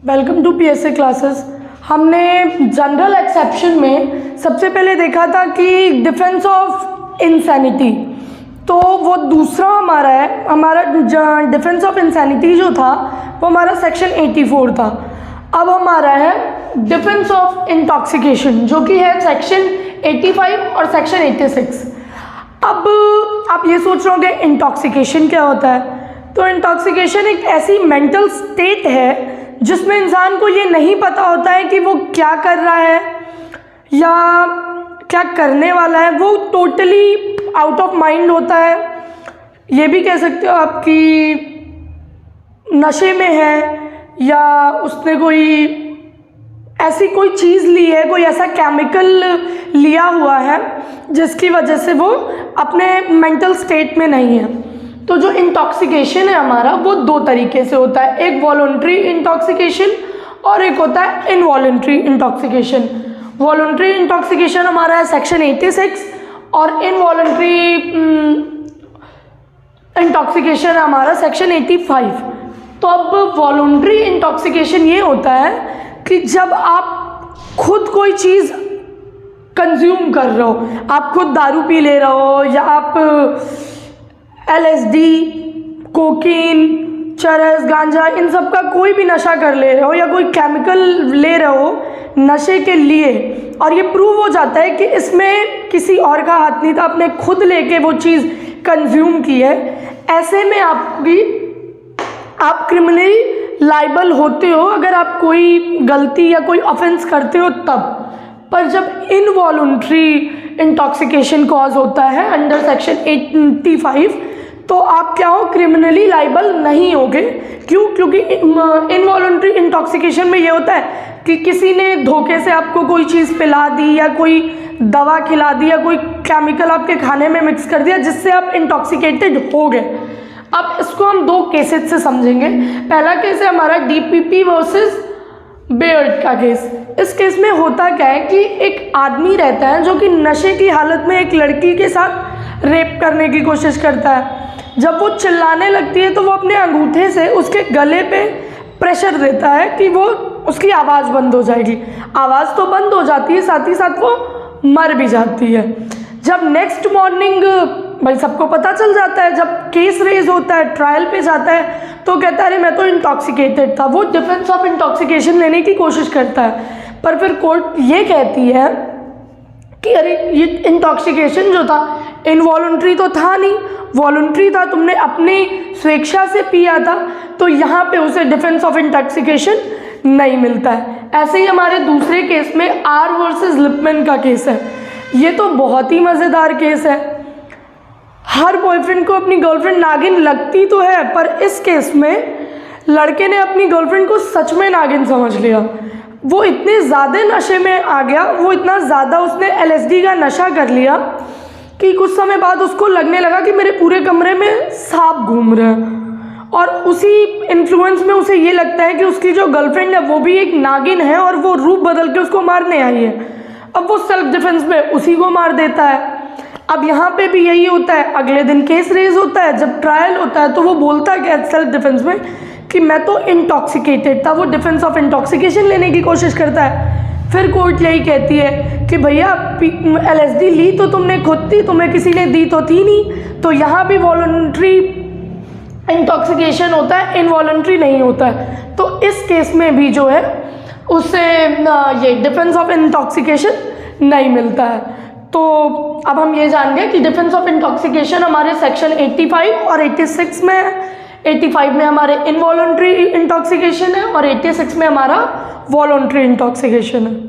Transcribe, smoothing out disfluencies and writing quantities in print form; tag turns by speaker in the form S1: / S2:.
S1: Welcome to PSA classes. हमने general exception में सबसे पहले देखा था कि डिफेंस ऑफ इंसैनिटी, तो वो दूसरा हमारा है। हमारा डिफेंस ऑफ इंसैनिटी जो था वो हमारा सेक्शन 84 था। अब हमारा है डिफेंस ऑफ इंटॉक्सिकेशन, जो कि है सेक्शन 85 और सेक्शन 86। अब आप ये सोच रहे होंगे इंटॉक्सिकेशन क्या होता है। तो इंटॉक्सिकेशन एक ऐसी मेंटल स्टेट है जिसमें इंसान को ये नहीं पता होता है कि वो क्या कर रहा है या क्या करने वाला है। वो टोटली आउट ऑफ माइंड होता है। ये भी कह सकते हो आप कि नशे में है या उसने कोई ऐसी कोई चीज़ ली है, कोई ऐसा केमिकल लिया हुआ है जिसकी वजह से वो अपने मेंटल स्टेट में नहीं है। तो जो इंटॉक्सिकेशन है हमारा वो दो तरीके से होता है, एक वॉलंटरी इंटॉक्सिकेशन और एक होता है इनवॉलंटरी इंटॉक्सिकेशन। वॉलंटरी इंटॉक्सिकेशन हमारा है सेक्शन 86 और इनवॉलंटरी इंटॉक्सिकेशन हमारा सेक्शन 85। तो अब वॉलंटरी इंटॉक्सिकेशन ये होता है कि जब आप खुद कोई चीज़ कंज्यूम कर रहे हो, आप खुद दारू पी ले रहे हो या आप LSD, कोकीन, चरस, गांजा, इन सब का कोई भी नशा कर ले रहे हो या कोई केमिकल ले रहे हो नशे के लिए, और ये प्रूव हो जाता है कि इसमें किसी और का हाथ नहीं था, आपने खुद लेके वो चीज़ कंज्यूम की है, ऐसे में आप क्रिमिनली लाइबल होते हो अगर आप कोई गलती या कोई ऑफेंस करते हो तब। पर जब इनवॉलंटरी इंटॉक्सिकेशन कॉज होता है अंडर सेक्शन 85, तो आप क्या हो, क्रिमिनली लाइबल नहीं होगे। क्यों? क्योंकि इनवॉलंटरी इंटॉक्सिकेशन में ये होता है कि किसी ने धोखे से आपको कोई चीज़ पिला दी या कोई दवा खिला दी या कोई केमिकल आपके खाने में मिक्स कर दिया जिससे आप इंटॉक्सिकेटेड हो गए। अब इसको हम दो केसेस से समझेंगे। पहला केस है हमारा DPP वर्सेस बेयर्ड का केस। इस केस में होता क्या है कि एक आदमी रहता है जो कि नशे की हालत में एक लड़की के साथ रेप करने की कोशिश करता है। जब वो चिल्लाने लगती है तो वो अपने अंगूठे से उसके गले पे प्रेशर देता है कि वो उसकी आवाज़ बंद हो जाएगी। आवाज़ तो बंद हो जाती है, साथ ही साथ वो मर भी जाती है। जब नेक्स्ट मॉर्निंग भाई सबको पता चल जाता है, जब केस रेज होता है, ट्रायल पे जाता है, तो कहता है अरे मैं तो इंटॉक्सिकेटेड था। वो डिफेंस ऑफ इंटॉक्सिकेशन लेने की कोशिश करता है, पर फिर कोर्ट ये कहती है कि अरे ये इंटॉक्सिकेशन जो था इनवॉलंटरी तो था नहीं, वॉलंटरी था, तुमने अपनी स्वेच्छा से पिया था, तो यहाँ पे उसे डिफेंस ऑफ इंटॉक्सिकेशन नहीं मिलता है। ऐसे ही हमारे दूसरे केस में R वर्सेस लिपमैन का केस है। ये तो बहुत ही मज़ेदार केस है। हर बॉयफ्रेंड को अपनी गर्लफ्रेंड नागिन लगती तो है, पर इस केस में लड़के ने अपनी गर्लफ्रेंड को सच में नागिन समझ लिया। वो इतने ज़्यादा नशे में आ गया, वो इतना ज़्यादा उसने LSD का नशा कर लिया कि कुछ समय बाद उसको लगने लगा कि मेरे पूरे कमरे में सांप घूम रहे हैं, और उसी इन्फ्लुएंस में उसे ये लगता है कि उसकी जो गर्लफ्रेंड है वो भी एक नागिन है और वो रूप बदल के उसको मारने आई है। अब वो सेल्फ डिफेंस में उसी को मार देता है। अब यहाँ पे भी यही होता है। अगले दिन केस रेज होता है, जब ट्रायल होता है तो वो बोलता है कि सेल्फ डिफेंस में कि मैं तो इंटॉक्सिकेटेड था। वो डिफेंस ऑफ इंटॉक्सिकेशन लेने की कोशिश करता है। फिर कोर्ट यही कहती है कि भैया LSD ली तो तुमने खुद थी, तुम्हें किसी ने दी तो थी नहीं। तो यहाँ भी वॉलंटरी इंटॉक्सिकेशन होता है, इनवॉलंटरी नहीं होता है। तो इस केस में भी जो है उससे ये डिफेंस ऑफ इंटॉक्सिकेशन नहीं मिलता है। तो अब हम ये जान गए कि डिफेंस ऑफ इंटॉक्सिकेशन हमारे सेक्शन 85 और 86 में है। 85 में हमारे इनवॉलंटरी इंटॉक्सिकेशन है और 86 में हमारा वॉलंटरी इंटॉक्सिकेशन है।